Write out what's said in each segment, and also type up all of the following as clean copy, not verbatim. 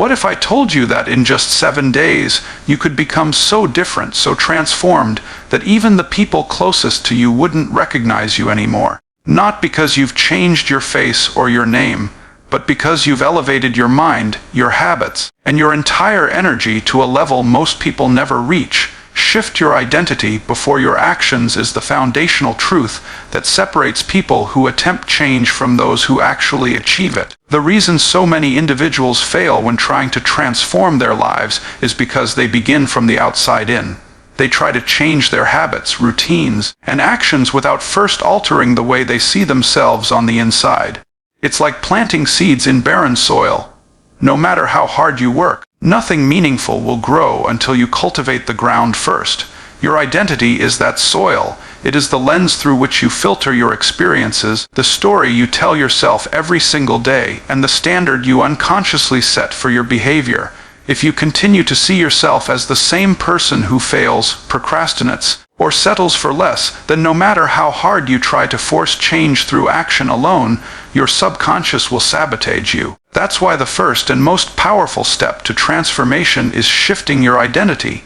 What if I told you that in just 7 days, you could become so different, so transformed, that even the people closest to you wouldn't recognize you anymore? Not because you've changed your face or your name, but because you've elevated your mind, your habits, and your entire energy to a level most people never reach. Shift your identity before your actions is the foundational truth that separates people who attempt change from those who actually achieve it. The reason so many individuals fail when trying to transform their lives is because they begin from the outside in. They try to change their habits, routines, and actions without first altering the way they see themselves on the inside. It's like planting seeds in barren soil. No matter how hard you work, nothing meaningful will grow until you cultivate the ground first. Your identity is that soil. It is the lens through which you filter your experiences, the story you tell yourself every single day, and the standard you unconsciously set for your behavior. If you continue to see yourself as the same person who fails, procrastinates, or settles for less, then no matter how hard you try to force change through action alone, your subconscious will sabotage you. That's why the first and most powerful step to transformation is shifting your identity.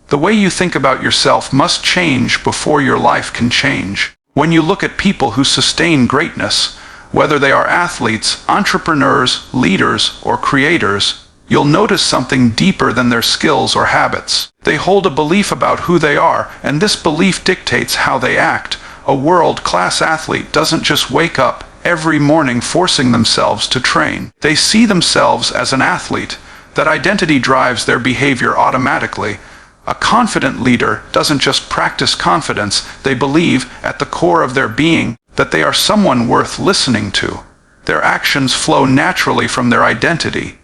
The way you think about yourself must change before your life can change. When you look at people who sustain greatness, whether they are athletes, entrepreneurs, leaders, or creators, you'll notice something deeper than their skills or habits. They hold a belief about who they are, and this belief dictates how they act. A world-class athlete doesn't just wake up every morning forcing themselves to train. They see themselves as an athlete. That identity drives their behavior automatically. A confident leader doesn't just practice confidence, they believe, at the core of their being, that they are someone worth listening to. Their actions flow naturally from their identity.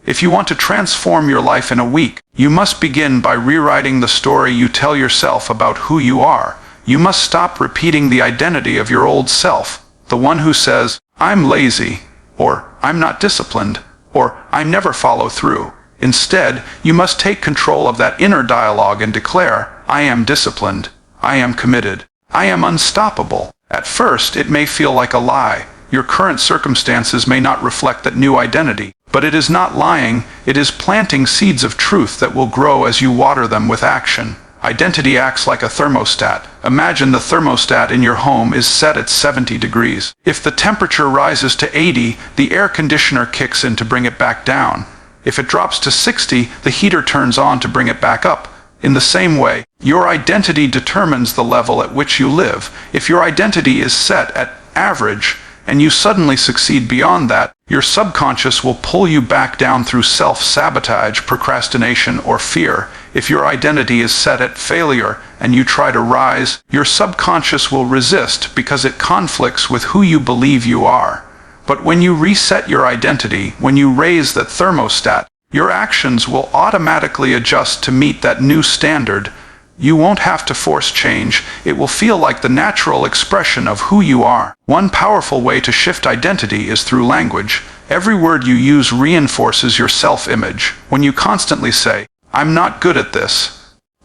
If you want to transform your life in a week, you must begin by rewriting the story you tell yourself about who you are. You must stop repeating the identity of your old self, the one who says, "I'm lazy," or "I'm not disciplined," or "I never follow through." Instead, you must take control of that inner dialogue and declare, "I am disciplined. I am committed. I am unstoppable." At first, it may feel like a lie. Your current circumstances may not reflect that new identity. But it is not lying, it is planting seeds of truth that will grow as you water them with action. Identity acts like a thermostat. Imagine the thermostat in your home is set at 70 degrees. If the temperature rises to 80, the air conditioner kicks in to bring it back down. If it drops to 60, the heater turns on to bring it back up. In the same way, your identity determines the level at which you live. If your identity is set at average, and you suddenly succeed beyond that, your subconscious will pull you back down through self-sabotage, procrastination, or fear. If your identity is set at failure and you try to rise, your subconscious will resist because it conflicts with who you believe you are. But when you reset your identity, when you raise that thermostat, your actions will automatically adjust to meet that new standard. You won't have to force change. It will feel like the natural expression of who you are. One powerful way to shift identity is through language. Every word you use reinforces your self-image. When you constantly say, "I'm not good at this,"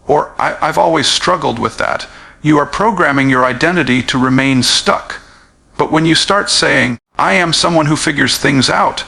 or I've always struggled with that, you are programming your identity to remain stuck. But when you start saying, "I am someone who figures things out,"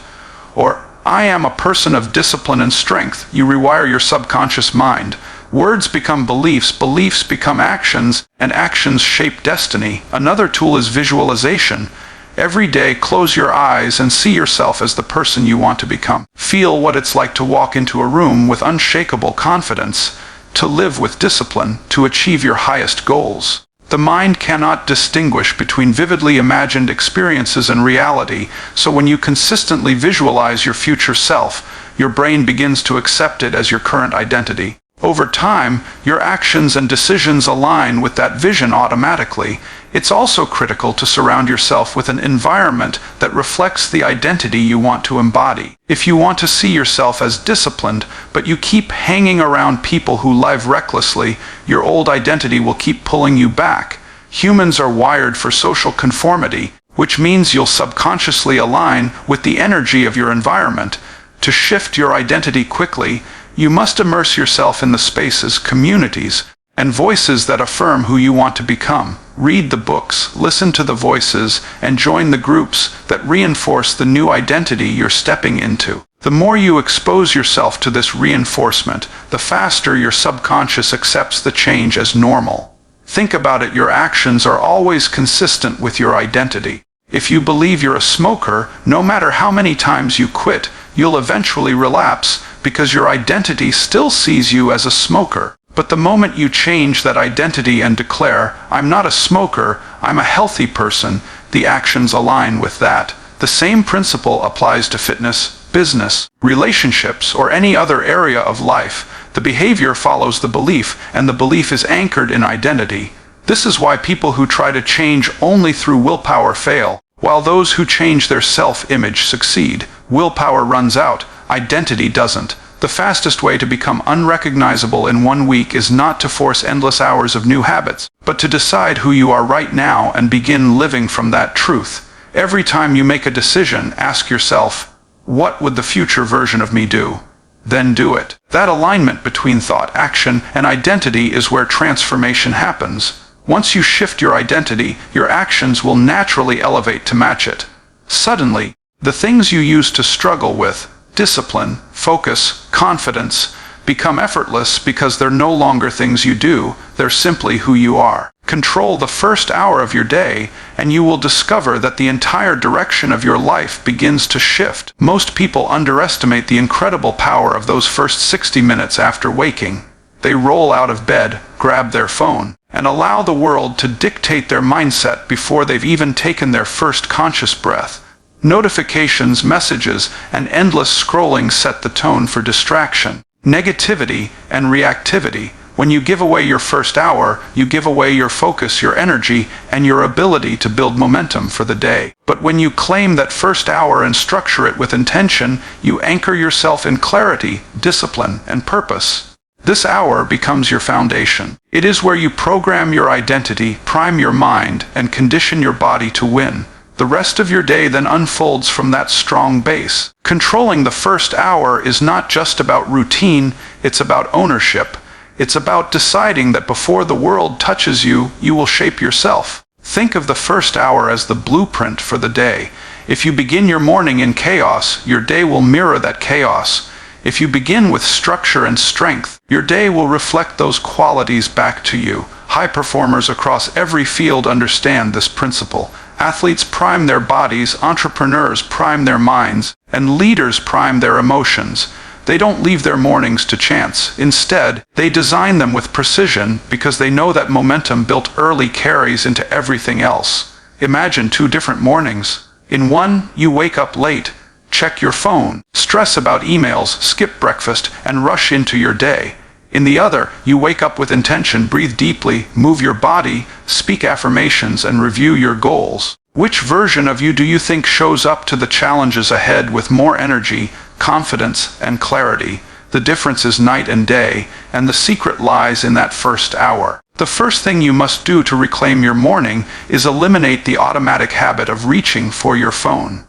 or "I am a person of discipline and strength," you rewire your subconscious mind. Words become beliefs, beliefs become actions, and actions shape destiny. Another tool is visualization. Every day, close your eyes and see yourself as the person you want to become. Feel what it's like to walk into a room with unshakable confidence, to live with discipline, to achieve your highest goals. The mind cannot distinguish between vividly imagined experiences and reality, so when you consistently visualize your future self, your brain begins to accept it as your current identity. Over time, your actions and decisions align with that vision automatically. It's also critical to surround yourself with an environment that reflects the identity you want to embody. If you want to see yourself as disciplined, but you keep hanging around people who live recklessly, your old identity will keep pulling you back. Humans are wired for social conformity, which means you'll subconsciously align with the energy of your environment. To shift your identity quickly, you must immerse yourself in the spaces, communities, and voices that affirm who you want to become. Read the books, listen to the voices, and join the groups that reinforce the new identity you're stepping into. The more you expose yourself to this reinforcement, the faster your subconscious accepts the change as normal. Think about it, your actions are always consistent with your identity. If you believe you're a smoker, no matter how many times you quit, you'll eventually relapse because your identity still sees you as a smoker. But the moment you change that identity and declare, "I'm not a smoker, I'm a healthy person," the actions align with that. The same principle applies to fitness, business, relationships, or any other area of life. The behavior follows the belief, and the belief is anchored in identity. This is why people who try to change only through willpower fail, while those who change their self-image succeed. Willpower runs out, identity doesn't. The fastest way to become unrecognizable in 1 week is not to force endless hours of new habits, but to decide who you are right now and begin living from that truth. Every time you make a decision, ask yourself, what would the future version of me do? Then do it. That alignment between thought, action, and identity is where transformation happens. Once you shift your identity, your actions will naturally elevate to match it. Suddenly, the things you used to struggle with, discipline, focus, confidence, become effortless because they're no longer things you do, they're simply who you are. Control the first hour of your day, and you will discover that the entire direction of your life begins to shift. Most people underestimate the incredible power of those first 60 minutes after waking. They roll out of bed, grab their phone, and allow the world to dictate their mindset before they've even taken their first conscious breath. Notifications, messages, and endless scrolling set the tone for distraction, negativity, and reactivity. When you give away your first hour, you give away your focus, your energy, and your ability to build momentum for the day. But when you claim that first hour and structure it with intention, you anchor yourself in clarity, discipline, and purpose. This hour becomes your foundation. It is where you program your identity, prime your mind, and condition your body to win. The rest of your day then unfolds from that strong base. Controlling the first hour is not just about routine, it's about ownership. It's about deciding that before the world touches you, you will shape yourself. Think of the first hour as the blueprint for the day. If you begin your morning in chaos, your day will mirror that chaos. If you begin with structure and strength, your day will reflect those qualities back to you. High performers across every field understand this principle. Athletes prime their bodies, entrepreneurs prime their minds, and leaders prime their emotions. They don't leave their mornings to chance. Instead, they design them with precision because they know that momentum built early carries into everything else. Imagine 2 different mornings. In one, you wake up late, check your phone, stress about emails, skip breakfast, and rush into your day. In the other, you wake up with intention, breathe deeply, move your body, speak affirmations, and review your goals. Which version of you do you think shows up to the challenges ahead with more energy, confidence, and clarity? The difference is night and day, and the secret lies in that first hour. The first thing you must do to reclaim your morning is eliminate the automatic habit of reaching for your phone.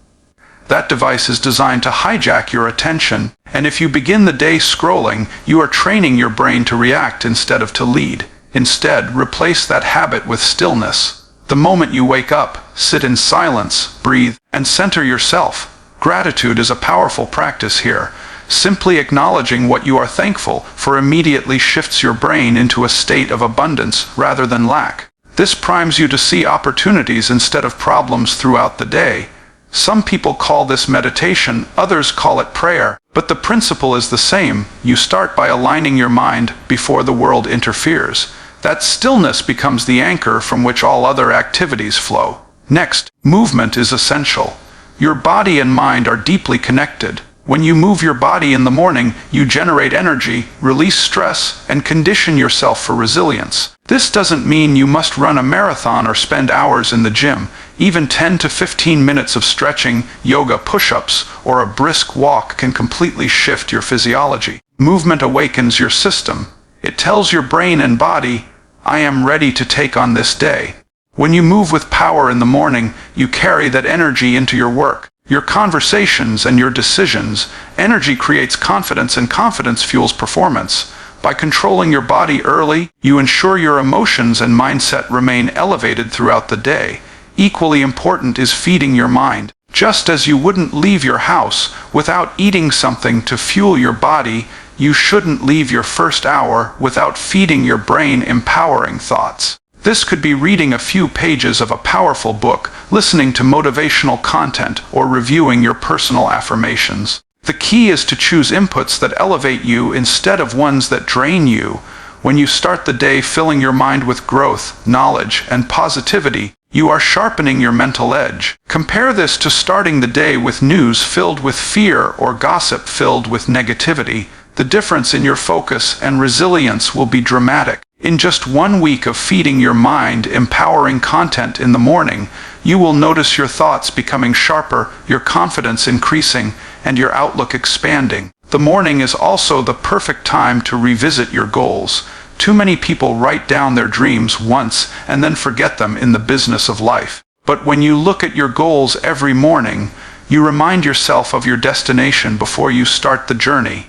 That device is designed to hijack your attention, and if you begin the day scrolling, you are training your brain to react instead of to lead. Instead, replace that habit with stillness. The moment you wake up, sit in silence, breathe, and center yourself. Gratitude is a powerful practice here. Simply acknowledging what you are thankful for immediately shifts your brain into a state of abundance rather than lack. This primes you to see opportunities instead of problems throughout the day. Some people call this meditation, others call it prayer, but the principle is the same. You start by aligning your mind before the world interferes. That stillness becomes the anchor from which all other activities flow. Next, movement is essential. Your body and mind are deeply connected. When you move your body in the morning, you generate energy, release stress, and condition yourself for resilience. This doesn't mean you must run a marathon or spend hours in the gym. Even 10 to 15 minutes of stretching, yoga, push-ups, or a brisk walk can completely shift your physiology. Movement awakens your system. It tells your brain and body, I am ready to take on this day. When you move with power in the morning, you carry that energy into your work, your conversations, and your decisions. Energy creates confidence, and confidence fuels performance. By controlling your body early, you ensure your emotions and mindset remain elevated throughout the day. Equally important is feeding your mind. Just as you wouldn't leave your house without eating something to fuel your body, you shouldn't leave your first hour without feeding your brain empowering thoughts. This could be reading a few pages of a powerful book, listening to motivational content, or reviewing your personal affirmations. The key is to choose inputs that elevate you instead of ones that drain you. When you start the day filling your mind with growth, knowledge, and positivity, you are sharpening your mental edge. Compare this to starting the day with news filled with fear or gossip filled with negativity. The difference in your focus and resilience will be dramatic. In just 1 week of feeding your mind empowering content in the morning, you will notice your thoughts becoming sharper, your confidence increasing, and your outlook expanding. The morning is also the perfect time to revisit your goals. Too many people write down their dreams once and then forget them in the business of life. But when you look at your goals every morning, you remind yourself of your destination before you start the journey.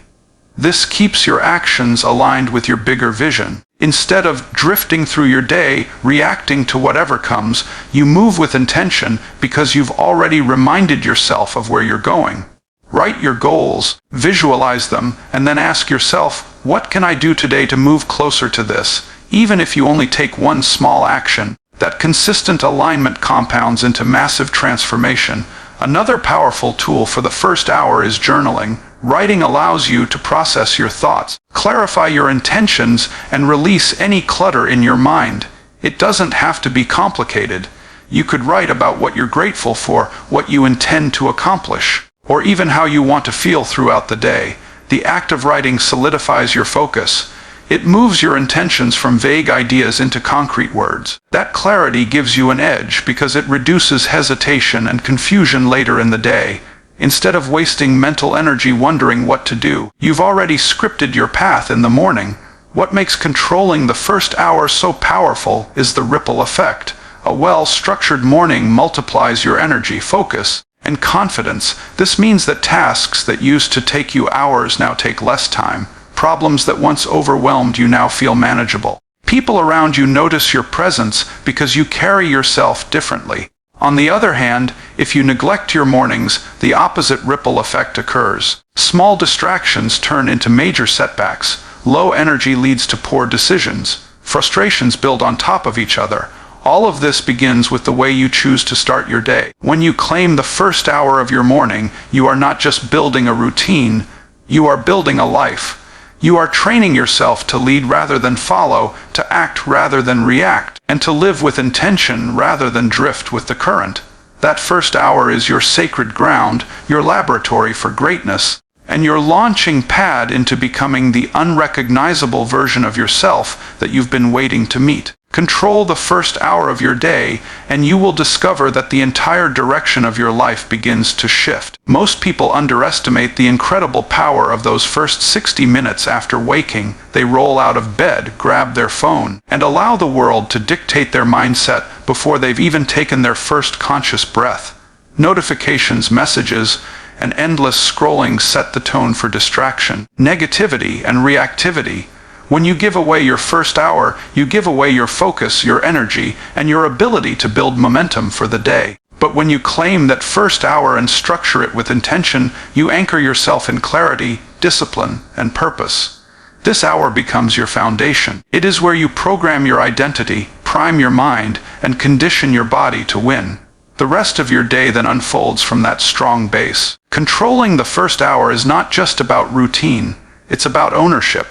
This keeps your actions aligned with your bigger vision. Instead of drifting through your day, reacting to whatever comes, you move with intention because you've already reminded yourself of where you're going. Write your goals, visualize them, and then ask yourself, what can I do today to move closer to this? Even if you only take one small action, that consistent alignment compounds into massive transformation. Another powerful tool for the first hour is journaling. Writing allows you to process your thoughts, clarify your intentions, and release any clutter in your mind. It doesn't have to be complicated. You could write about what you're grateful for, what you intend to accomplish, or even how you want to feel throughout the day. The act of writing solidifies your focus. It moves your intentions from vague ideas into concrete words. That clarity gives you an edge because it reduces hesitation and confusion later in the day. Instead of wasting mental energy wondering what to do, you've already scripted your path in the morning. What makes controlling the first hour so powerful is the ripple effect. A well-structured morning multiplies your energy, focus, and confidence. This means that tasks that used to take you hours now take less time. Problems that once overwhelmed you now feel manageable. People around you notice your presence because you carry yourself differently. On the other hand, if you neglect your mornings, the opposite ripple effect occurs. Small distractions turn into major setbacks. Low energy leads to poor decisions. Frustrations build on top of each other. All of this begins with the way you choose to start your day. When you claim the first hour of your morning, you are not just building a routine, you are building a life. You are training yourself to lead rather than follow, to act rather than react, and to live with intention rather than drift with the current. That first hour is your sacred ground, your laboratory for greatness, and your launching pad into becoming the unrecognizable version of yourself that you've been waiting to meet. Control the first hour of your day, and you will discover that the entire direction of your life begins to shift. Most people underestimate the incredible power of those first 60 minutes after waking. They roll out of bed, grab their phone, and allow the world to dictate their mindset before they've even taken their first conscious breath. Notifications, messages, and endless scrolling set the tone for distraction, negativity, and reactivity. When you give away your first hour, you give away your focus, your energy, and your ability to build momentum for the day. But when you claim that first hour and structure it with intention, you anchor yourself in clarity, discipline, and purpose. This hour becomes your foundation. It is where you program your identity, prime your mind, and condition your body to win. The rest of your day then unfolds from that strong base. Controlling the first hour is not just about routine, it's about ownership.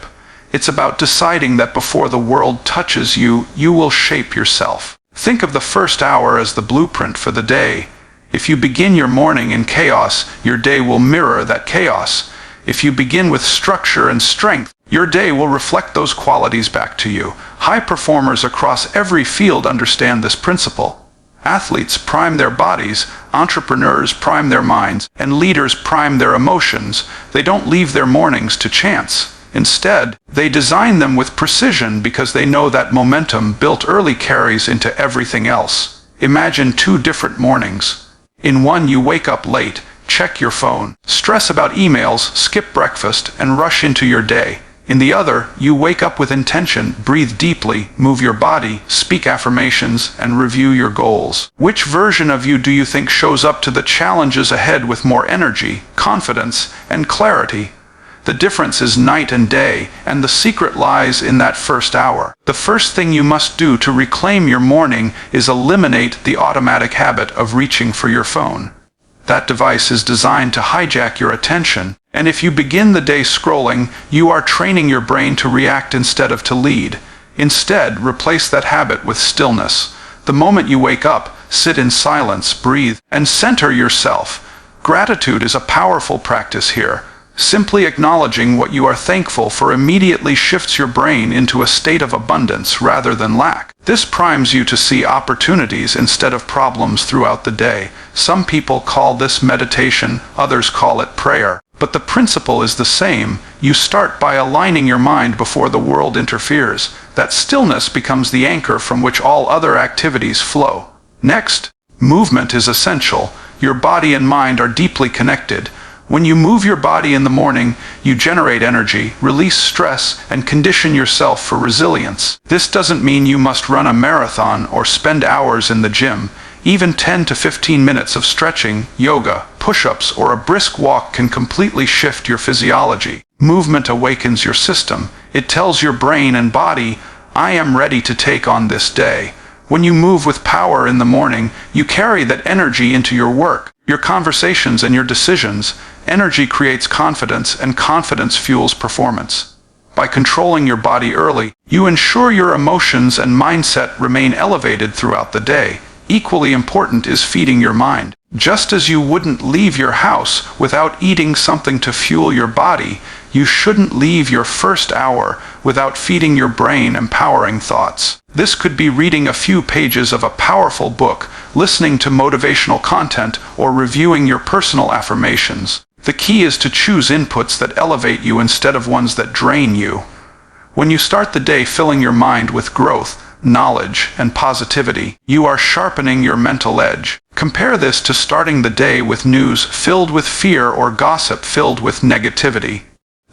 It's about deciding that before the world touches you, you will shape yourself. Think of the first hour as the blueprint for the day. If you begin your morning in chaos, your day will mirror that chaos. If you begin with structure and strength, your day will reflect those qualities back to you. High performers across every field understand this principle. Athletes prime their bodies, entrepreneurs prime their minds, and leaders prime their emotions. They don't leave their mornings to chance. Instead, they design them with precision because they know that momentum built early carries into everything else. Imagine 2 different mornings. In one, you wake up late, check your phone, stress about emails, skip breakfast, and rush into your day. In the other, you wake up with intention, breathe deeply, move your body, speak affirmations, and review your goals. Which version of you do you think shows up to the challenges ahead with more energy, confidence, and clarity? The difference is night and day, and the secret lies in that first hour. The first thing you must do to reclaim your morning is eliminate the automatic habit of reaching for your phone. That device is designed to hijack your attention, and if you begin the day scrolling, you are training your brain to react instead of to lead. Instead, replace that habit with stillness. The moment you wake up, sit in silence, breathe, and center yourself. Gratitude is a powerful practice here. Simply acknowledging what you are thankful for immediately shifts your brain into a state of abundance rather than lack. This primes you to see opportunities instead of problems throughout the day. Some people call this meditation, others call it prayer. But the principle is the same. You start by aligning your mind before the world interferes. That stillness becomes the anchor from which all other activities flow. Next, movement is essential. Your body and mind are deeply connected. When you move your body in the morning, you generate energy, release stress, and condition yourself for resilience. This doesn't mean you must run a marathon or spend hours in the gym. Even 10 to 15 minutes of stretching, yoga, push-ups, or a brisk walk can completely shift your physiology. Movement awakens your system. It tells your brain and body, I am ready to take on this day. When you move with power in the morning, you carry that energy into your work, your conversations, and your decisions. Energy creates confidence, and confidence fuels performance. By controlling your body early, you ensure your emotions and mindset remain elevated throughout the day. Equally important is feeding your mind. Just as you wouldn't leave your house without eating something to fuel your body, you shouldn't leave your first hour without feeding your brain empowering thoughts. This could be reading a few pages of a powerful book, listening to motivational content, or reviewing your personal affirmations. The key is to choose inputs that elevate you instead of ones that drain you. When you start the day filling your mind with growth, knowledge, and positivity, you are sharpening your mental edge. Compare this to starting the day with news filled with fear or gossip filled with negativity.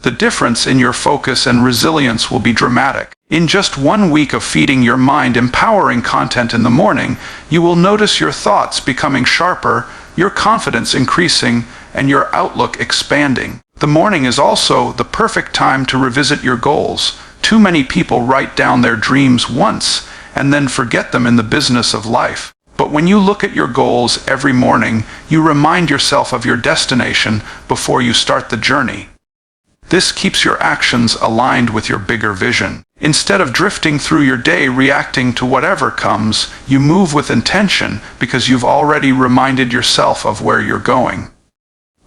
The difference in your focus and resilience will be dramatic. In just 1 week of feeding your mind empowering content in the morning, you will notice your thoughts becoming sharper, your confidence increasing, and your outlook expanding. The morning is also the perfect time to revisit your goals. Too many people write down their dreams once and then forget them in the business of life. But when you look at your goals every morning, you remind yourself of your destination before you start the journey. This keeps your actions aligned with your bigger vision. Instead of drifting through your day reacting to whatever comes, you move with intention because you've already reminded yourself of where you're going.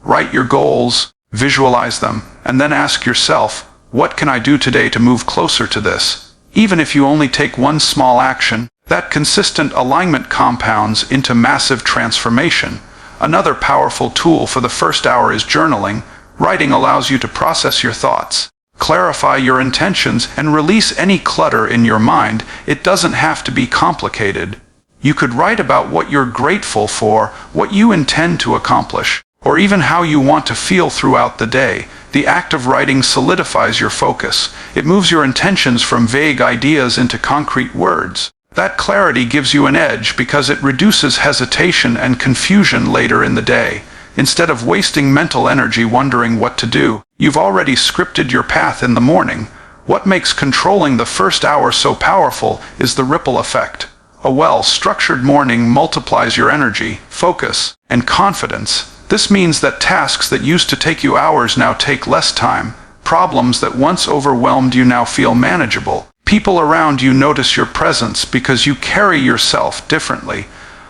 Write your goals, visualize them, and then ask yourself, what can I do today to move closer to this? Even if you only take one small action, that consistent alignment compounds into massive transformation. Another powerful tool for the first hour is journaling. Writing allows you to process your thoughts, clarify your intentions, and release any clutter in your mind. It doesn't have to be complicated. You could write about what you're grateful for, what you intend to accomplish, or even how you want to feel throughout the day. The act of writing solidifies your focus. It moves your intentions from vague ideas into concrete words. That clarity gives you an edge because it reduces hesitation and confusion later in the day. Instead of wasting mental energy wondering what to do, you've already scripted your path in the morning. What makes controlling the first hour so powerful is the ripple effect. A well-structured morning multiplies your energy, focus, and confidence. This means that tasks that used to take you hours now take less time. Problems that once overwhelmed you now feel manageable. People around you notice your presence because you carry yourself differently.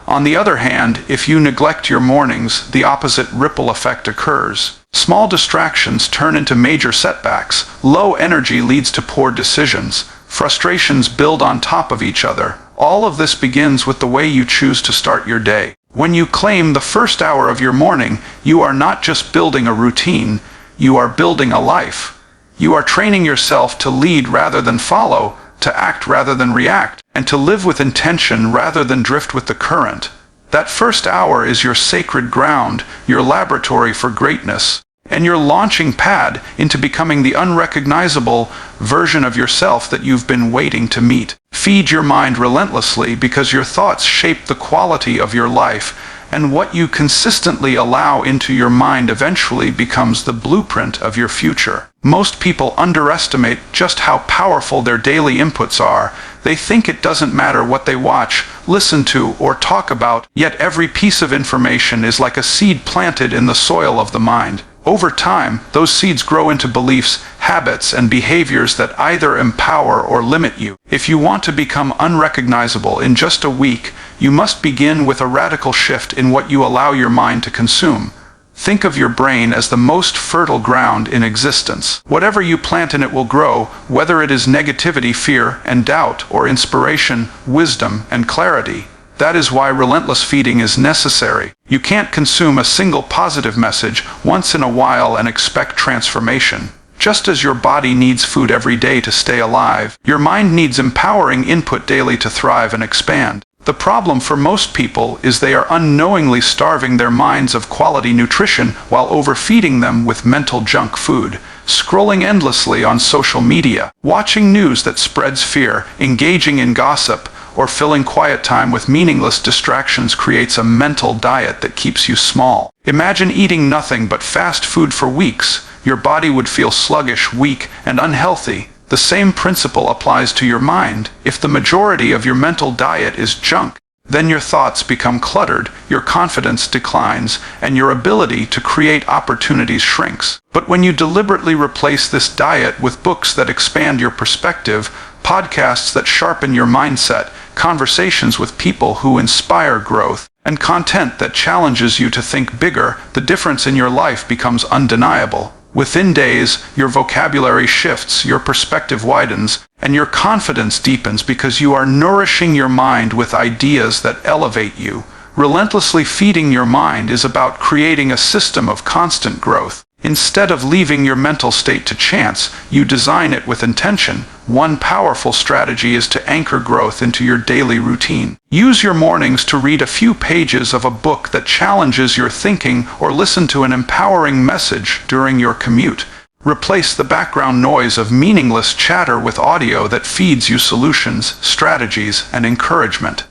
On the other hand, if you neglect your mornings, the opposite ripple effect occurs. Small distractions turn into major setbacks. Low energy leads to poor decisions. Frustrations build on top of each other. All of this begins with the way you choose to start your day. When you claim the first hour of your morning, you are not just building a routine, you are building a life. You are training yourself to lead rather than follow, to act rather than react, and to live with intention rather than drift with the current. That first hour is your sacred ground, your laboratory for greatness. and you're launching pad into becoming the unrecognizable version of yourself that you've been waiting to meet. Feed your mind relentlessly because your thoughts shape the quality of your life, and what you consistently allow into your mind eventually becomes the blueprint of your future. Most people underestimate just how powerful their daily inputs are. They think it doesn't matter what they watch, listen to, or talk about, yet every piece of information is like a seed planted in the soil of the mind. Over time, those seeds grow into beliefs, habits, and behaviors that either empower or limit you. If you want to become unrecognizable in just a week, you must begin with a radical shift in what you allow your mind to consume. Think of your brain as the most fertile ground in existence. Whatever you plant in it will grow, whether it is negativity, fear, and doubt, or inspiration, wisdom, and clarity. That is why relentless feeding is necessary. You can't consume a single positive message once in a while and expect transformation. Just as your body needs food every day to stay alive, your mind needs empowering input daily to thrive and expand. The problem for most people is they are unknowingly starving their minds of quality nutrition while overfeeding them with mental junk food, scrolling endlessly on social media, watching news that spreads fear, engaging in gossip, or filling quiet time with meaningless distractions creates a mental diet that keeps you small. Imagine eating nothing but fast food for weeks. Your body would feel sluggish, weak, and unhealthy. The same principle applies to your mind. If the majority of your mental diet is junk, then your thoughts become cluttered, your confidence declines, and your ability to create opportunities shrinks. But when you deliberately replace this diet with books that expand your perspective, podcasts that sharpen your mindset, conversations with people who inspire growth, and content that challenges you to think bigger, the difference in your life becomes undeniable. Within days, your vocabulary shifts, your perspective widens, and your confidence deepens because you are nourishing your mind with ideas that elevate you. Relentlessly feeding your mind is about creating a system of constant growth. Instead of leaving your mental state to chance, you design it with intention. One powerful strategy is to anchor growth into your daily routine. Use your mornings to read a few pages of a book that challenges your thinking or listen to an empowering message during your commute. Replace the background noise of meaningless chatter with audio that feeds you solutions, strategies, and encouragement.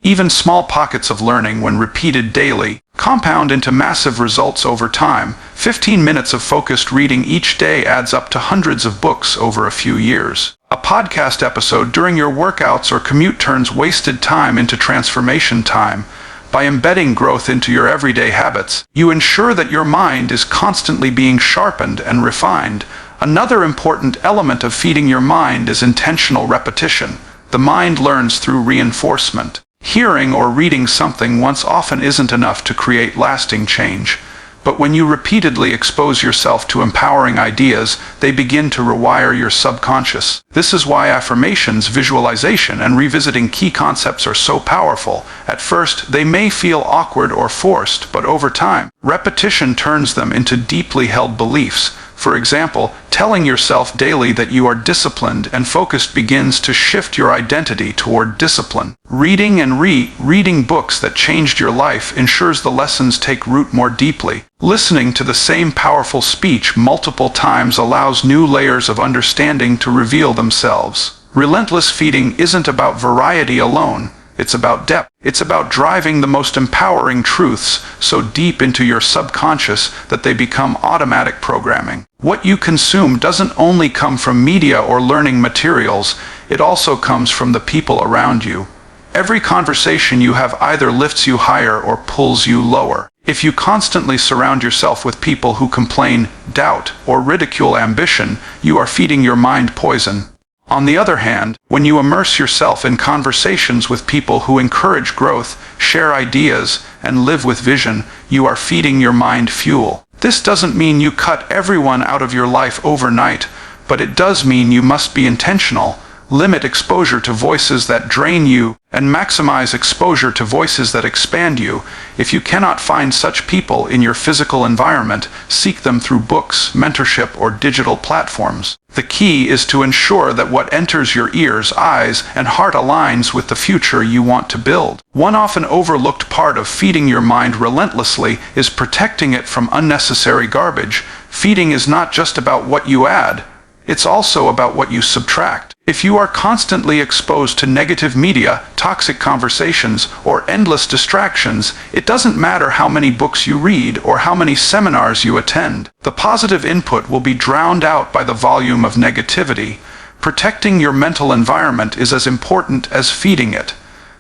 Even small pockets of learning, when repeated daily, compound into massive results over time. 15 minutes of focused reading each day adds up to hundreds of books over a few years. A podcast episode during your workouts or commute turns wasted time into transformation time. By embedding growth into your everyday habits, you ensure that your mind is constantly being sharpened and refined. Another important element of feeding your mind is intentional repetition. The mind learns through reinforcement. Hearing or reading something once often isn't enough to create lasting change. But when you repeatedly expose yourself to empowering ideas, they begin to rewire your subconscious. This is why affirmations, visualization, and revisiting key concepts are so powerful. At first, they may feel awkward or forced, but over time, repetition turns them into deeply held beliefs. For example, telling yourself daily that you are disciplined and focused begins to shift your identity toward discipline. Reading and reading books that changed your life ensures the lessons take root more deeply. Listening to the same powerful speech multiple times allows new layers of understanding to reveal themselves. Relentless feeding isn't about variety alone. It's about depth. It's about driving the most empowering truths so deep into your subconscious that they become automatic programming. What you consume doesn't only come from media or learning materials, it also comes from the people around you. Every conversation you have either lifts you higher or pulls you lower. If you constantly surround yourself with people who complain, doubt, or ridicule ambition, you are feeding your mind poison. On the other hand, when you immerse yourself in conversations with people who encourage growth, share ideas, and live with vision, you are feeding your mind fuel. This doesn't mean you cut everyone out of your life overnight, but it does mean you must be intentional. Limit exposure to voices that drain you, and maximize exposure to voices that expand you. If you cannot find such people in your physical environment, seek them through books, mentorship, or digital platforms. The key is to ensure that what enters your ears, eyes, and heart aligns with the future you want to build. One often overlooked part of feeding your mind relentlessly is protecting it from unnecessary garbage. Feeding is not just about what you add, it's also about what you subtract. If you are constantly exposed to negative media, toxic conversations, or endless distractions, it doesn't matter how many books you read or how many seminars you attend. The positive input will be drowned out by the volume of negativity. Protecting your mental environment is as important as feeding it.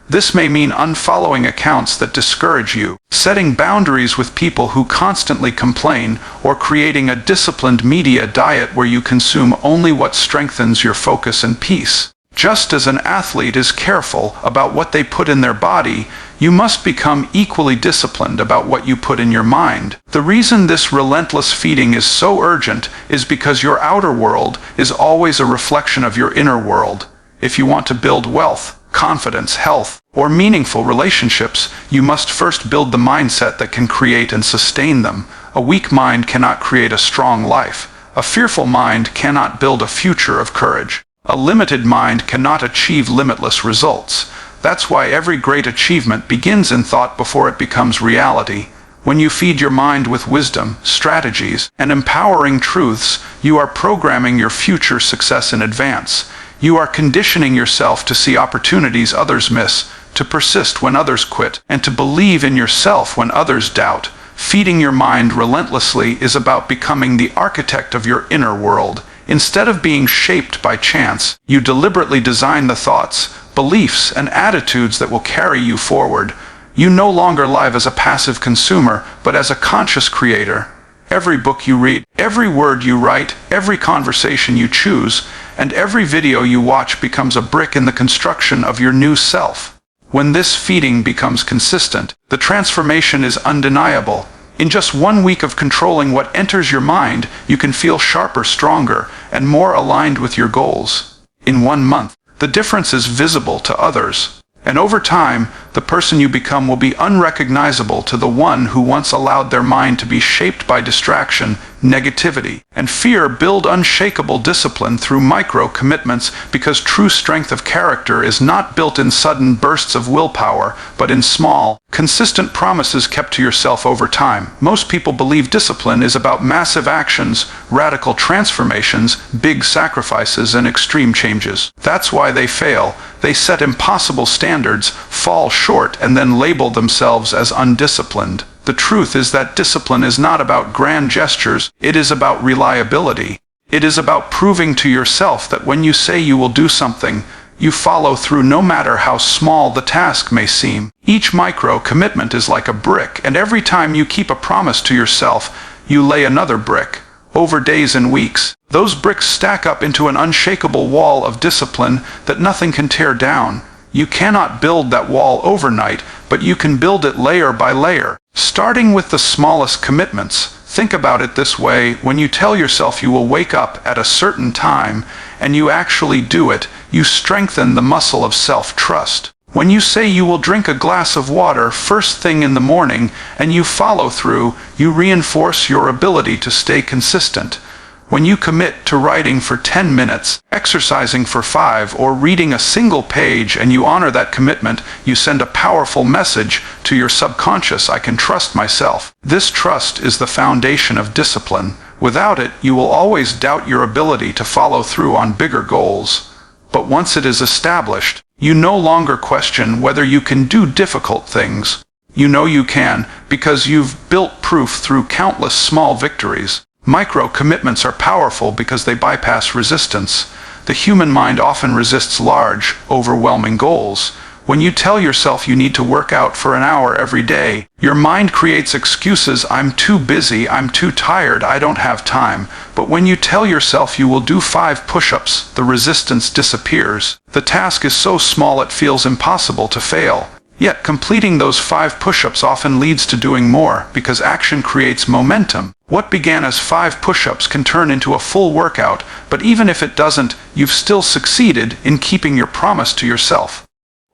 This may mean unfollowing accounts that discourage you, setting boundaries with people who constantly complain, or creating a disciplined media diet where you consume only what strengthens your focus and peace. Just as an athlete is careful about what they put in their body, you must become equally disciplined about what you put in your mind. The reason this relentless feeding is so urgent is because your outer world is always a reflection of your inner world. If you want to build wealth, confidence, health, or meaningful relationships, you must first build the mindset that can create and sustain them. A weak mind cannot create a strong life. A fearful mind cannot build a future of courage. A limited mind cannot achieve limitless results. That's why every great achievement begins in thought before it becomes reality. When you feed your mind with wisdom, strategies, and empowering truths, you are programming your future success in advance. You are conditioning yourself to see opportunities others miss, to persist when others quit, and to believe in yourself when others doubt. Feeding your mind relentlessly is about becoming the architect of your inner world. Instead of being shaped by chance, you deliberately design the thoughts, beliefs, and attitudes that will carry you forward. You no longer live as a passive consumer, but as a conscious creator. Every book you read, every word you write, every conversation you choose, and every video you watch becomes a brick in the construction of your new self. When this feeding becomes consistent, the transformation is undeniable. In just 1 week of controlling what enters your mind, you can feel sharper, stronger, and more aligned with your goals. In 1 month, the difference is visible to others. And over time, the person you become will be unrecognizable to the one who once allowed their mind to be shaped by distraction, negativity, and fear. Build unshakable discipline through micro-commitments, because true strength of character is not built in sudden bursts of willpower, but in small, consistent promises kept to yourself over time. Most people believe discipline is about massive actions, radical transformations, big sacrifices, and extreme changes. That's why they fail. They set impossible standards, fall short, and then label themselves as undisciplined. The truth is that discipline is not about grand gestures, it is about reliability. It is about proving to yourself that when you say you will do something, you follow through no matter how small the task may seem. Each micro-commitment is like a brick, and every time you keep a promise to yourself, you lay another brick. Over days and weeks, those bricks stack up into an unshakable wall of discipline that nothing can tear down. You cannot build that wall overnight, but you can build it layer by layer. Starting with the smallest commitments, think about it this way: when you tell yourself you will wake up at a certain time, and you actually do it, you strengthen the muscle of self-trust. When you say you will drink a glass of water first thing in the morning, and you follow through, you reinforce your ability to stay consistent. When you commit to writing for 10 minutes, exercising for 5, or reading a single page, and you honor that commitment, you send a powerful message to your subconscious: I can trust myself. This trust is the foundation of discipline. Without it, you will always doubt your ability to follow through on bigger goals. But once it is established, you no longer question whether you can do difficult things. You know you can, because you've built proof through countless small victories. Micro-commitments are powerful because they bypass resistance. The human mind often resists large, overwhelming goals. When you tell yourself you need to work out for an hour every day, your mind creates excuses: I'm too busy, I'm too tired, I don't have time. But when you tell yourself you will do 5 push-ups, the resistance disappears. The task is so small it feels impossible to fail. Yet completing those 5 push-ups often leads to doing more, because action creates momentum. What began as 5 push-ups can turn into a full workout, but even if it doesn't, you've still succeeded in keeping your promise to yourself.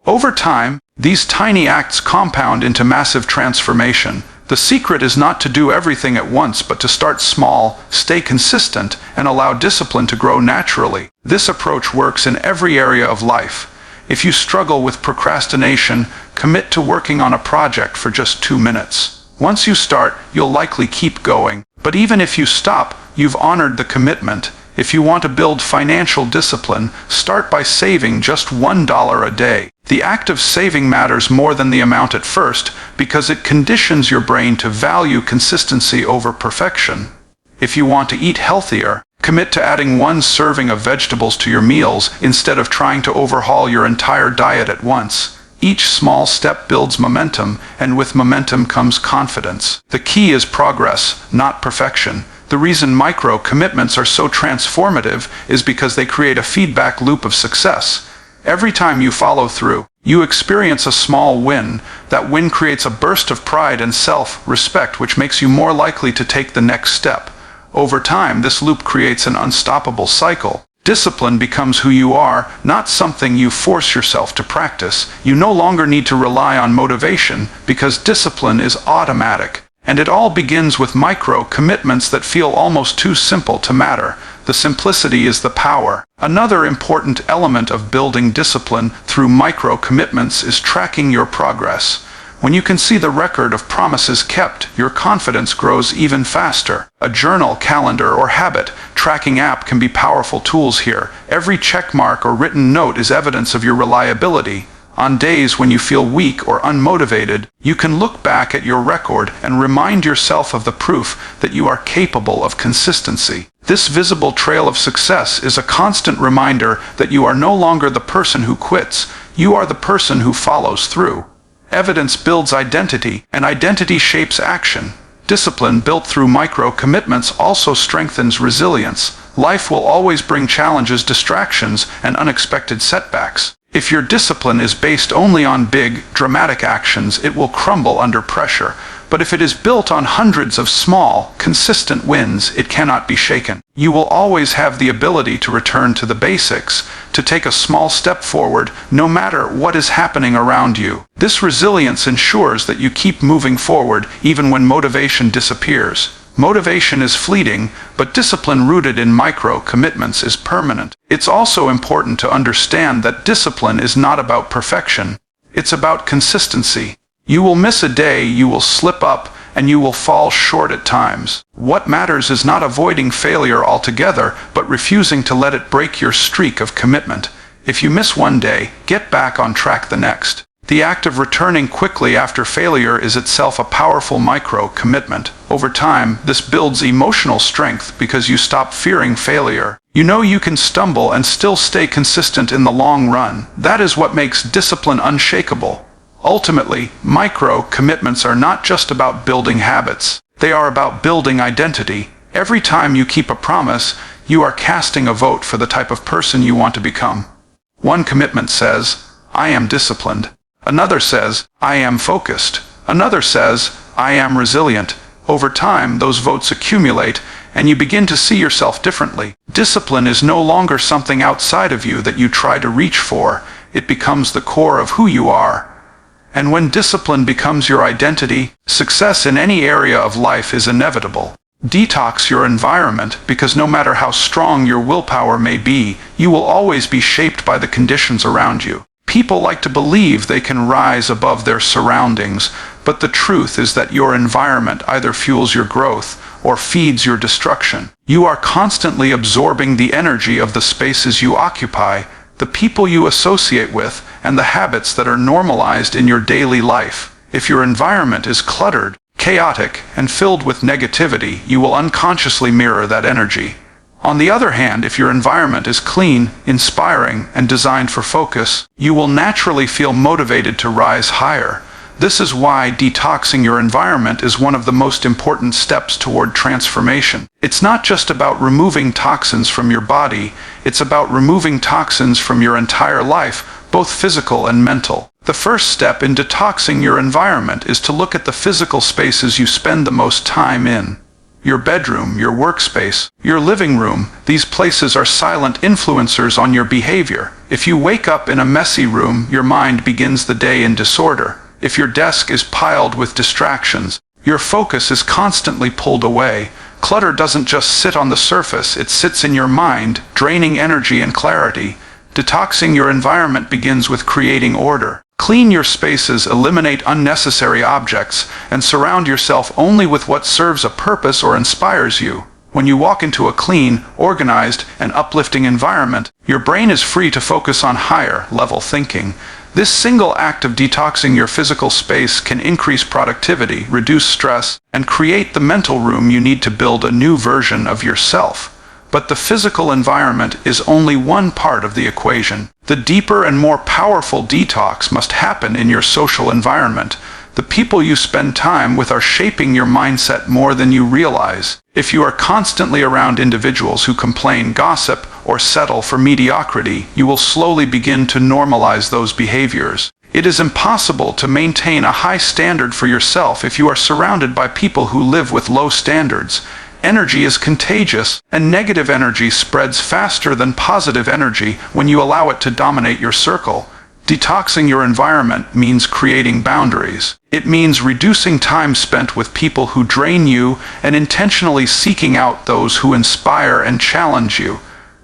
Over time, these tiny acts compound into massive transformation. The secret is not to do everything at once, but to start small, stay consistent, and allow discipline to grow naturally. This approach works in every area of life. If you struggle with procrastination, commit to working on a project for just 2 minutes. Once you start, you'll likely keep going. But even if you stop, you've honored the commitment. If you want to build financial discipline, start by saving just $1 a day. The act of saving matters more than the amount at first, because it conditions your brain to value consistency over perfection. If you want to eat healthier, commit to adding 1 serving of vegetables to your meals instead of trying to overhaul your entire diet at once. Each small step builds momentum, and with momentum comes confidence. The key is progress, not perfection. The reason micro-commitments are so transformative is because they create a feedback loop of success. Every time you follow through, you experience a small win. That win creates a burst of pride and self-respect, which makes you more likely to take the next step. Over time, this loop creates an unstoppable cycle. Discipline becomes who you are, not something you force yourself to practice. You no longer need to rely on motivation, because discipline is automatic. And it all begins with micro-commitments that feel almost too simple to matter. The simplicity is the power. Another important element of building discipline through micro-commitments is tracking your progress. When you can see the record of promises kept, your confidence grows even faster. A journal, calendar, or habit tracking app can be powerful tools here. Every checkmark or written note is evidence of your reliability. On days when you feel weak or unmotivated, you can look back at your record and remind yourself of the proof that you are capable of consistency. This visible trail of success is a constant reminder that you are no longer the person who quits, you are the person who follows through. Evidence builds identity, and identity shapes action. Discipline built through micro-commitments also strengthens resilience. Life will always bring challenges, distractions, and unexpected setbacks. If your discipline is based only on big, dramatic actions, it will crumble under pressure. But if it is built on hundreds of small, consistent wins, it cannot be shaken. You will always have the ability to return to the basics, to take a small step forward, no matter what is happening around you. This resilience ensures that you keep moving forward even when motivation disappears. Motivation is fleeting, but discipline rooted in micro-commitments is permanent. It's also important to understand that discipline is not about perfection. It's about consistency. You will miss a day, you will slip up, and you will fall short at times. What matters is not avoiding failure altogether, but refusing to let it break your streak of commitment. If you miss one day, get back on track the next. The act of returning quickly after failure is itself a powerful micro-commitment. Over time, this builds emotional strength because you stop fearing failure. You know you can stumble and still stay consistent in the long run. That is what makes discipline unshakable. Ultimately, micro-commitments are not just about building habits. They are about building identity. Every time you keep a promise, you are casting a vote for the type of person you want to become. One commitment says, "I am disciplined." Another says, "I am focused." Another says, "I am resilient." Over time, those votes accumulate, and you begin to see yourself differently. Discipline is no longer something outside of you that you try to reach for. It becomes the core of who you are. And when discipline becomes your identity, success in any area of life is inevitable. Detox your environment, because no matter how strong your willpower may be, you will always be shaped by the conditions around you. People like to believe they can rise above their surroundings, but the truth is that your environment either fuels your growth or feeds your destruction. You are constantly absorbing the energy of the spaces you occupy, the people you associate with, and the habits that are normalized in your daily life. If your environment is cluttered, chaotic, and filled with negativity, you will unconsciously mirror that energy. On the other hand, if your environment is clean, inspiring, and designed for focus, you will naturally feel motivated to rise higher. This is why detoxing your environment is one of the most important steps toward transformation. It's not just about removing toxins from your body, it's about removing toxins from your entire life, both physical and mental. The first step in detoxing your environment is to look at the physical spaces you spend the most time in. Your bedroom, your workspace, your living room, these places are silent influencers on your behavior. If you wake up in a messy room, your mind begins the day in disorder. If your desk is piled with distractions, your focus is constantly pulled away. Clutter doesn't just sit on the surface, it sits in your mind, draining energy and clarity. Detoxing your environment begins with creating order. Clean your spaces, eliminate unnecessary objects, and surround yourself only with what serves a purpose or inspires you. When you walk into a clean, organized, and uplifting environment, your brain is free to focus on higher-level thinking. This single act of detoxing your physical space can increase productivity, reduce stress, and create the mental room you need to build a new version of yourself. But the physical environment is only one part of the equation. The deeper and more powerful detox must happen in your social environment. The people you spend time with are shaping your mindset more than you realize. If you are constantly around individuals who complain, gossip, or settle for mediocrity, you will slowly begin to normalize those behaviors. It is impossible to maintain a high standard for yourself if you are surrounded by people who live with low standards. Energy is contagious, and negative energy spreads faster than positive energy when you allow it to dominate your circle. Detoxing your environment means creating boundaries. It means reducing time spent with people who drain you and intentionally seeking out those who inspire and challenge you.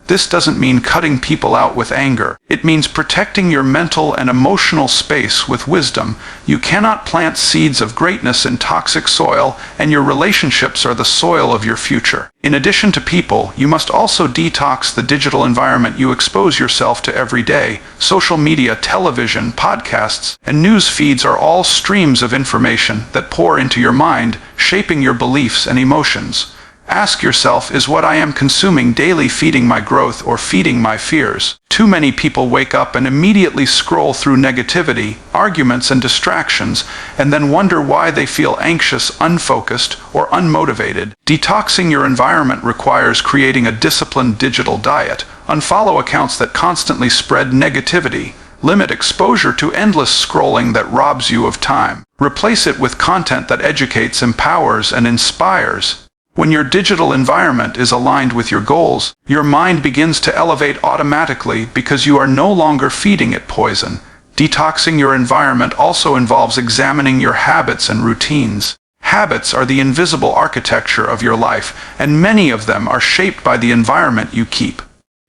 This doesn't mean cutting people out with anger. It means protecting your mental and emotional space with wisdom. You cannot plant seeds of greatness in toxic soil, and your relationships are the soil of your future. In addition to people, you must also detox the digital environment you expose yourself to every day. Social media, television, podcasts, and news feeds are all streams of information that pour into your mind, shaping your beliefs and emotions. Ask yourself, is what I am consuming daily feeding my growth or feeding my fears? Too many people wake up and immediately scroll through negativity, arguments, and distractions, and then wonder why they feel anxious, unfocused, or unmotivated. Detoxing your environment requires creating a disciplined digital diet. Unfollow accounts that constantly spread negativity. Limit exposure to endless scrolling that robs you of time. Replace it with content that educates, empowers, and inspires. When your digital environment is aligned with your goals, your mind begins to elevate automatically because you are no longer feeding it poison. Detoxing your environment also involves examining your habits and routines. Habits are the invisible architecture of your life, and many of them are shaped by the environment you keep.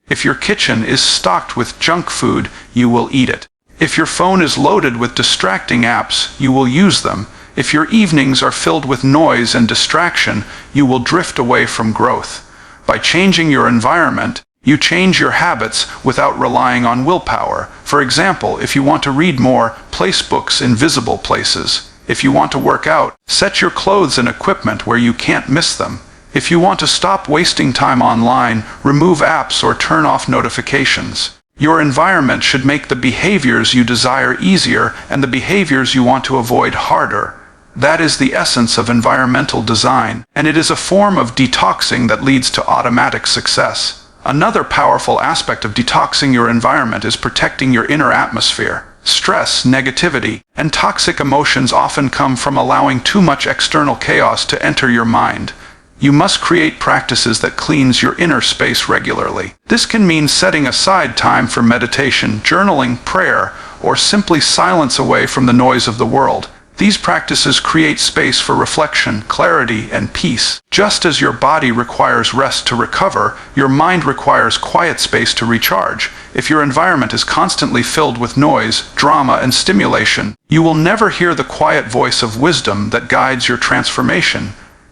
If your kitchen is stocked with junk food, you will eat it. If your phone is loaded with distracting apps, you will use them. If your evenings are filled with noise and distraction, you will drift away from growth. By changing your environment, you change your habits without relying on willpower. For example, if you want to read more, place books in visible places. If you want to work out, set your clothes and equipment where you can't miss them. If you want to stop wasting time online, remove apps or turn off notifications. Your environment should make the behaviors you desire easier and the behaviors you want to avoid harder. That is the essence of environmental design, and it is a form of detoxing that leads to automatic success. Another powerful aspect of detoxing your environment is protecting your inner atmosphere. Stress, negativity, and toxic emotions often come from allowing too much external chaos to enter your mind. You must create practices that cleanse your inner space regularly. This can mean setting aside time for meditation, journaling, prayer, or simply silence away from the noise of the world. These practices create space for reflection, clarity, and peace. Just as your body requires rest to recover, your mind requires quiet space to recharge. If your environment is constantly filled with noise, drama, and stimulation, you will never hear the quiet voice of wisdom that guides your transformation.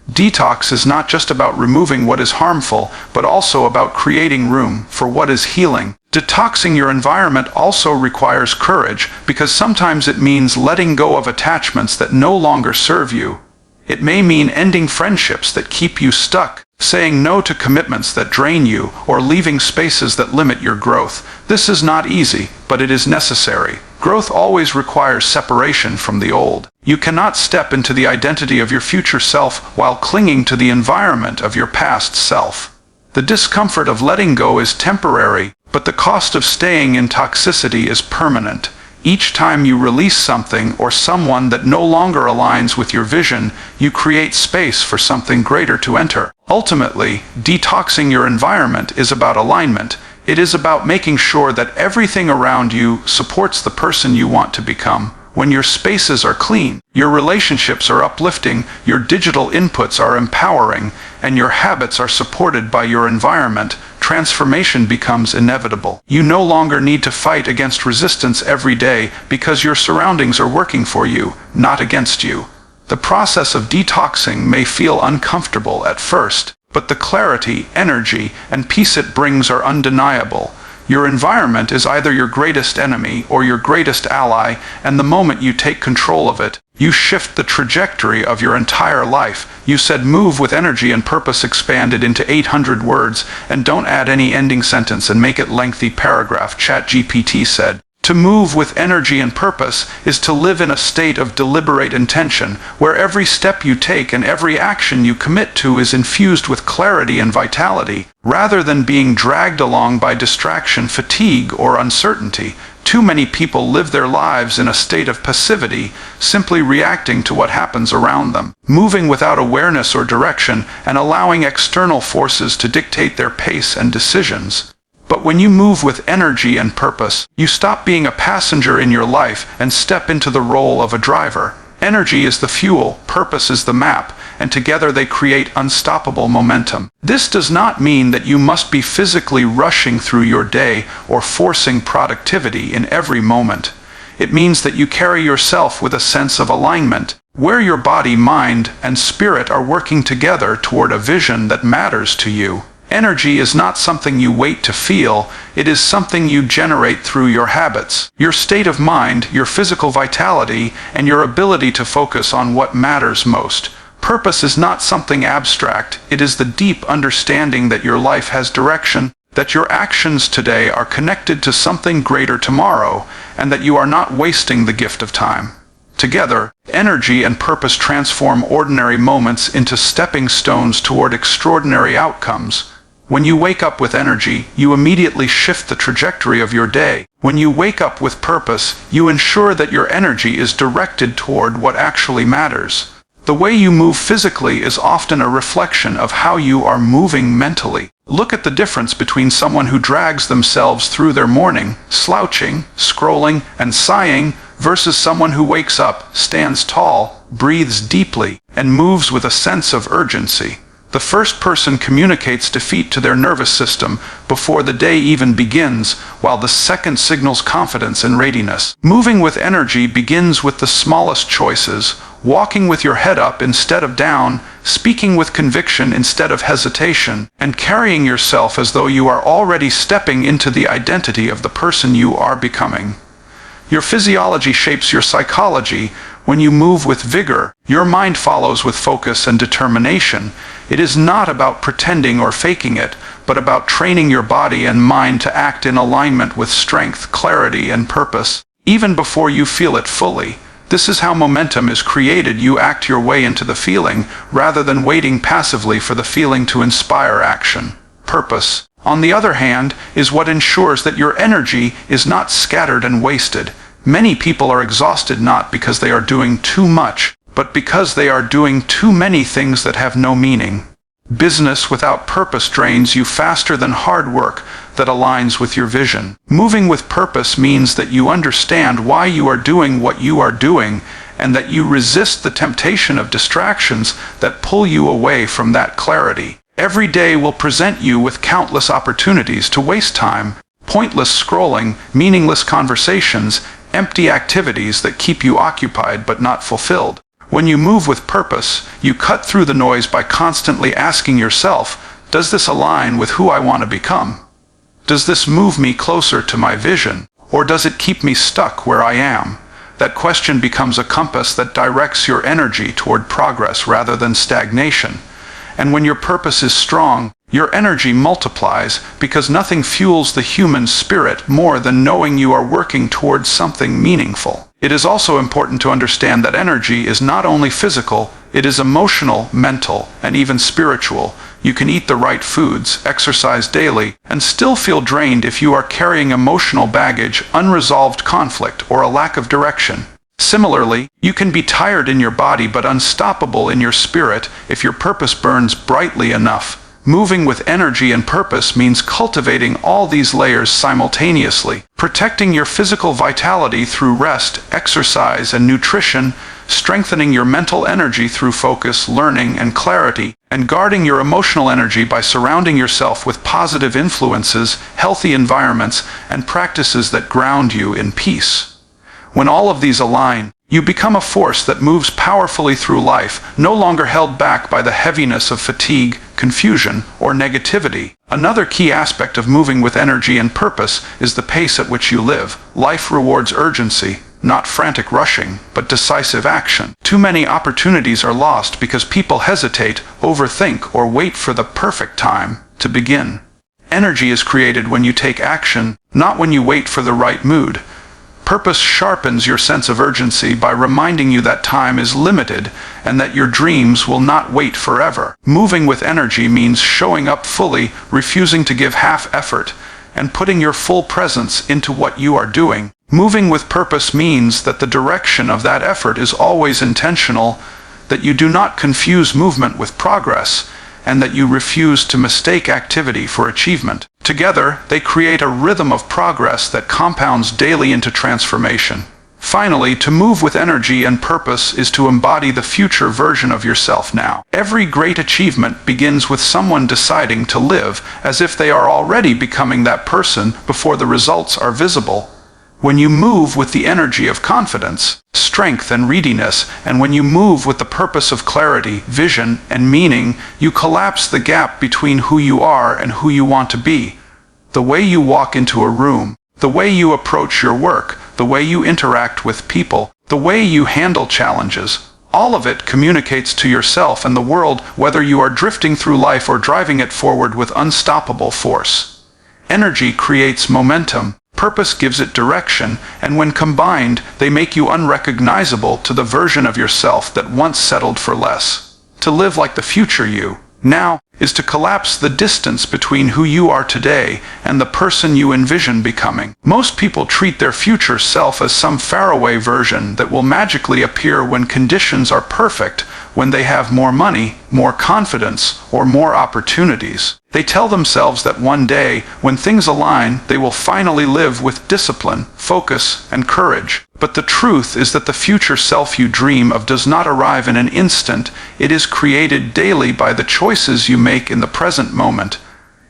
Detox is not just about removing what is harmful, but also about creating room for what is healing. Detoxing your environment also requires courage, because sometimes it means letting go of attachments that no longer serve you. It may mean ending friendships that keep you stuck, saying no to commitments that drain you, or leaving spaces that limit your growth. This is not easy, but it is necessary. Growth always requires separation from the old. You cannot step into the identity of your future self while clinging to the environment of your past self. The discomfort of letting go is temporary, but the cost of staying in toxicity is permanent. Each time you release something or someone that no longer aligns with your vision, you create space for something greater to enter. Ultimately, detoxing your environment is about alignment. It is about making sure that everything around you supports the person you want to become. When your spaces are clean, your relationships are uplifting, your digital inputs are empowering, and your habits are supported by your environment, transformation becomes inevitable. You no longer need to fight against resistance every day because your surroundings are working for you, not against you. The process of detoxing may feel uncomfortable at first, but the clarity, energy, and peace it brings are undeniable. Your environment is either your greatest enemy or your greatest ally, and the moment you take control of it, you shift the trajectory of your entire life. You said move with energy and purpose expanded into 800 words, and don't add any ending sentence and make it lengthy paragraph, ChatGPT said. To move with energy and purpose is to live in a state of deliberate intention, where every step you take and every action you commit to is infused with clarity and vitality, rather than being dragged along by distraction, fatigue, or uncertainty. Too many people live their lives in a state of passivity, simply reacting to what happens around them, moving without awareness or direction, and allowing external forces to dictate their pace and decisions. But when you move with energy and purpose, you stop being a passenger in your life and step into the role of a driver. Energy is the fuel, purpose is the map, and together they create unstoppable momentum. This does not mean that you must be physically rushing through your day or forcing productivity in every moment. It means that you carry yourself with a sense of alignment, where your body, mind, and spirit are working together toward a vision that matters to you. Energy is not something you wait to feel, it is something you generate through your habits, your state of mind, your physical vitality, and your ability to focus on what matters most. Purpose is not something abstract, it is the deep understanding that your life has direction, that your actions today are connected to something greater tomorrow, and that you are not wasting the gift of time. Together, energy and purpose transform ordinary moments into stepping stones toward extraordinary outcomes. When you wake up with energy, you immediately shift the trajectory of your day. When you wake up with purpose, you ensure that your energy is directed toward what actually matters. The way you move physically is often a reflection of how you are moving mentally. Look at the difference between someone who drags themselves through their morning, slouching, scrolling, and sighing, versus someone who wakes up, stands tall, breathes deeply, and moves with a sense of urgency. The first person communicates defeat to their nervous system before the day even begins, while the second signals confidence and readiness. Moving with energy begins with the smallest choices, walking with your head up instead of down, speaking with conviction instead of hesitation, and carrying yourself as though you are already stepping into the identity of the person you are becoming. Your physiology shapes your psychology. When you move with vigor, your mind follows with focus and determination. It is not about pretending or faking it, but about training your body and mind to act in alignment with strength, clarity, and purpose, even before you feel it fully. This is how momentum is created. You act your way into the feeling, rather than waiting passively for the feeling to inspire action. Purpose, on the other hand, is what ensures that your energy is not scattered and wasted. Many people are exhausted not because they are doing too much, but because they are doing too many things that have no meaning. Business without purpose drains you faster than hard work that aligns with your vision. Moving with purpose means that you understand why you are doing what you are doing, and that you resist the temptation of distractions that pull you away from that clarity. Every day will present you with countless opportunities to waste time, pointless scrolling, meaningless conversations, empty activities that keep you occupied but not fulfilled. When you move with purpose, you cut through the noise by constantly asking yourself, does this align with who I want to become? Does this move me closer to my vision, or does it keep me stuck where I am? That question becomes a compass that directs your energy toward progress rather than stagnation. And when your purpose is strong, your energy multiplies, because nothing fuels the human spirit more than knowing you are working towards something meaningful. It is also important to understand that energy is not only physical, it is emotional, mental, and even spiritual. You can eat the right foods, exercise daily, and still feel drained if you are carrying emotional baggage, unresolved conflict, or a lack of direction. Similarly, you can be tired in your body but unstoppable in your spirit if your purpose burns brightly enough. Moving with energy and purpose means cultivating all these layers simultaneously, protecting your physical vitality through rest, exercise, and nutrition, strengthening your mental energy through focus, learning, and clarity, and guarding your emotional energy by surrounding yourself with positive influences, healthy environments, and practices that ground you in peace. When all of these align, you become a force that moves powerfully through life, no longer held back by the heaviness of fatigue, confusion, or negativity. Another key aspect of moving with energy and purpose is the pace at which you live. Life rewards urgency, not frantic rushing, but decisive action. Too many opportunities are lost because people hesitate, overthink, or wait for the perfect time to begin. Energy is created when you take action, not when you wait for the right mood. Purpose sharpens your sense of urgency by reminding you that time is limited and that your dreams will not wait forever. Moving with energy means showing up fully, refusing to give half effort, and putting your full presence into what you are doing. Moving with purpose means that the direction of that effort is always intentional, that you do not confuse movement with progress, and that you refuse to mistake activity for achievement. Together, they create a rhythm of progress that compounds daily into transformation. Finally, to move with energy and purpose is to embody the future version of yourself now. Every great achievement begins with someone deciding to live as if they are already becoming that person before the results are visible. When you move with the energy of confidence, strength, and readiness, and when you move with the purpose of clarity, vision, and meaning, you collapse the gap between who you are and who you want to be. The way you walk into a room, the way you approach your work, the way you interact with people, the way you handle challenges, all of it communicates to yourself and the world whether you are drifting through life or driving it forward with unstoppable force. Energy creates momentum. Purpose gives it direction, and when combined, they make you unrecognizable to the version of yourself that once settled for less. To live like the future you, now, is to collapse the distance between who you are today and the person you envision becoming. Most people treat their future self as some faraway version that will magically appear when conditions are perfect, when they have more money, more confidence, or more opportunities. They tell themselves that one day, when things align, they will finally live with discipline, focus, and courage. But the truth is that the future self you dream of does not arrive in an instant. It is created daily by the choices you make in the present moment.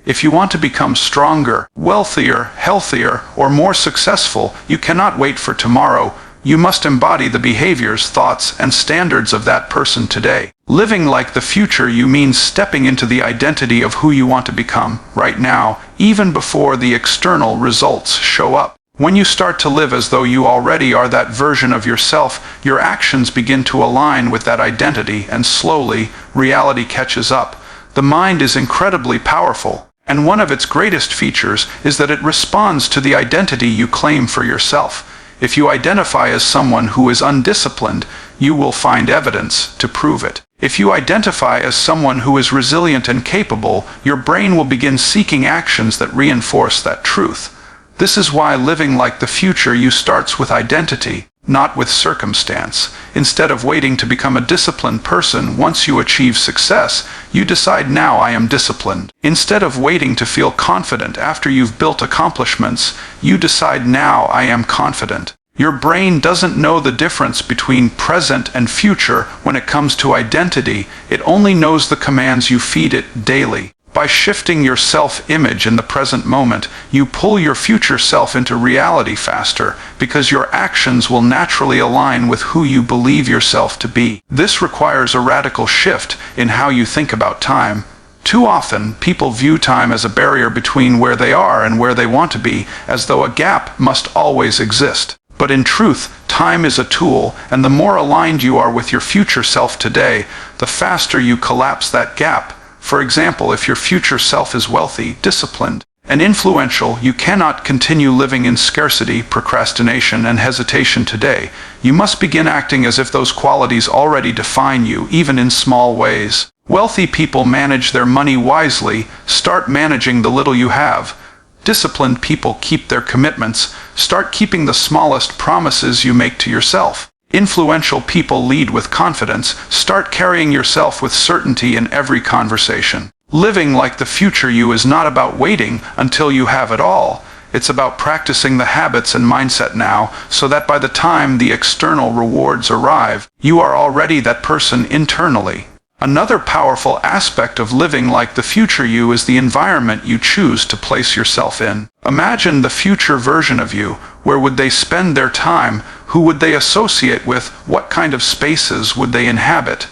If you want to become stronger, wealthier, healthier, or more successful, you cannot wait for tomorrow. You must embody the behaviors, thoughts, and standards of that person today. Living like the future you means stepping into the identity of who you want to become, right now, even before the external results show up. When you start to live as though you already are that version of yourself, your actions begin to align with that identity, and slowly, reality catches up. The mind is incredibly powerful, and one of its greatest features is that it responds to the identity you claim for yourself. If you identify as someone who is undisciplined, you will find evidence to prove it. If you identify as someone who is resilient and capable, your brain will begin seeking actions that reinforce that truth. This is why living like the future you starts with identity, not with circumstance. Instead of waiting to become a disciplined person once you achieve success, you decide, now I am disciplined. Instead of waiting to feel confident after you've built accomplishments, you decide, now I am confident. Your brain doesn't know the difference between present and future when it comes to identity. It only knows the commands you feed it daily. By shifting your self-image in the present moment, you pull your future self into reality faster, because your actions will naturally align with who you believe yourself to be. This requires a radical shift in how you think about time. Too often, people view time as a barrier between where they are and where they want to be, as though a gap must always exist. But in truth, time is a tool, and the more aligned you are with your future self today, the faster you collapse that gap. For example, if your future self is wealthy, disciplined, and influential, you cannot continue living in scarcity, procrastination, and hesitation today. You must begin acting as if those qualities already define you, even in small ways. Wealthy people manage their money wisely. Start managing the little you have. Disciplined people keep their commitments. Start keeping the smallest promises you make to yourself. Influential people lead with confidence. Start carrying yourself with certainty in every conversation. Living like the future you is not about waiting until you have it all. It's about practicing the habits and mindset now, so that by the time the external rewards arrive, you are already that person internally. Another powerful aspect of living like the future you is the environment you choose to place yourself in. Imagine the future version of you. Where would they spend their time? Who would they associate with? What kind of spaces would they inhabit?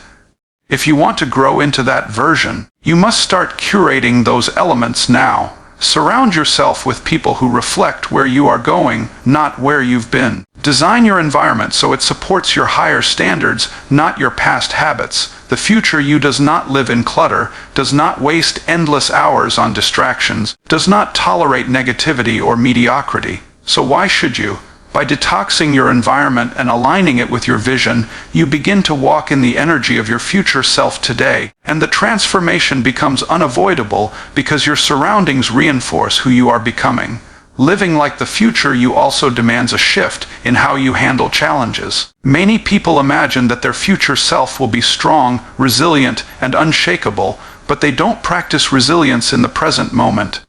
If you want to grow into that version, you must start curating those elements now. Surround yourself with people who reflect where you are going, not where you've been. Design your environment so it supports your higher standards, not your past habits. The future you does not live in clutter, does not waste endless hours on distractions, does not tolerate negativity or mediocrity. So why should you? By detoxing your environment and aligning it with your vision, you begin to walk in the energy of your future self today, and the transformation becomes unavoidable because your surroundings reinforce who you are becoming. Living like the future you also demands a shift in how you handle challenges. Many people imagine that their future self will be strong, resilient, and unshakable, but they don't practice resilience in the present moment.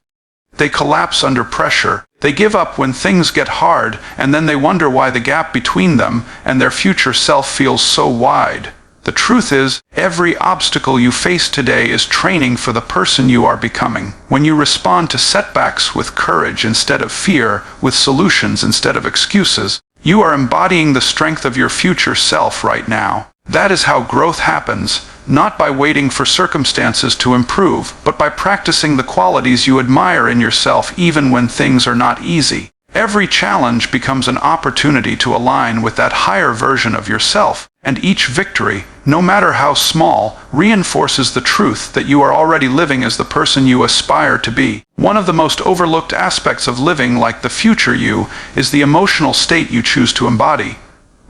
They collapse under pressure. They give up when things get hard, and then they wonder why the gap between them and their future self feels so wide. The truth is, every obstacle you face today is training for the person you are becoming. When you respond to setbacks with courage instead of fear, with solutions instead of excuses, you are embodying the strength of your future self right now. That is how growth happens, not by waiting for circumstances to improve, but by practicing the qualities you admire in yourself even when things are not easy. Every challenge becomes an opportunity to align with that higher version of yourself, and each victory, no matter how small, reinforces the truth that you are already living as the person you aspire to be. One of the most overlooked aspects of living like the future you is the emotional state you choose to embody.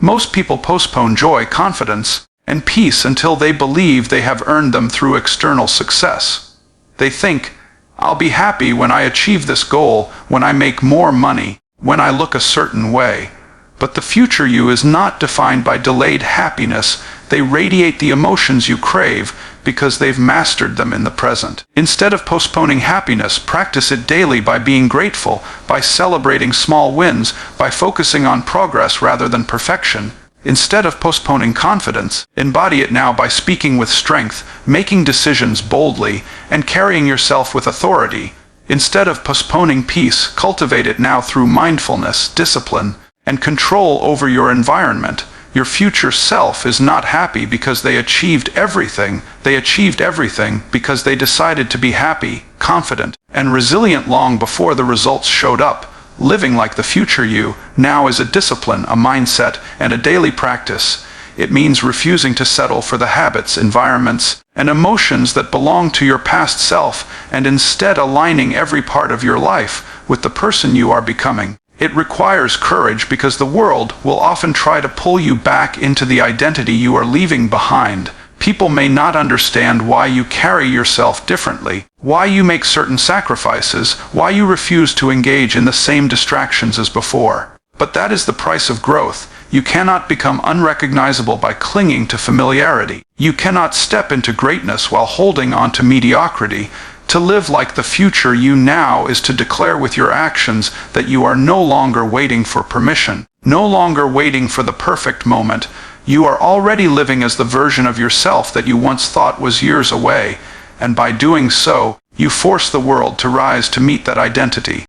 Most people postpone joy, confidence, and peace until they believe they have earned them through external success. They think, I'll be happy when I achieve this goal, when I make more money, when I look a certain way. But the future you is not defined by delayed happiness. They radiate the emotions you crave because they've mastered them in the present. Instead of postponing happiness, practice it daily by being grateful, by celebrating small wins, by focusing on progress rather than perfection. Instead of postponing confidence, embody it now by speaking with strength, making decisions boldly, and carrying yourself with authority. Instead of postponing peace, cultivate it now through mindfulness, discipline, and control over your environment. Your future self is not happy because they achieved everything. They achieved everything because they decided to be happy, confident, and resilient long before the results showed up. Living like the future you now is a discipline, a mindset, and a daily practice. It means refusing to settle for the habits, environments, and emotions that belong to your past self, and instead aligning every part of your life with the person you are becoming. It requires courage because the world will often try to pull you back into the identity you are leaving behind. People may not understand why you carry yourself differently, why you make certain sacrifices, why you refuse to engage in the same distractions as before. But that is the price of growth. You cannot become unrecognizable by clinging to familiarity. You cannot step into greatness while holding on to mediocrity. To live like the future you now is to declare with your actions that you are no longer waiting for permission, no longer waiting for the perfect moment. You are already living as the version of yourself that you once thought was years away, and by doing so, you force the world to rise to meet that identity.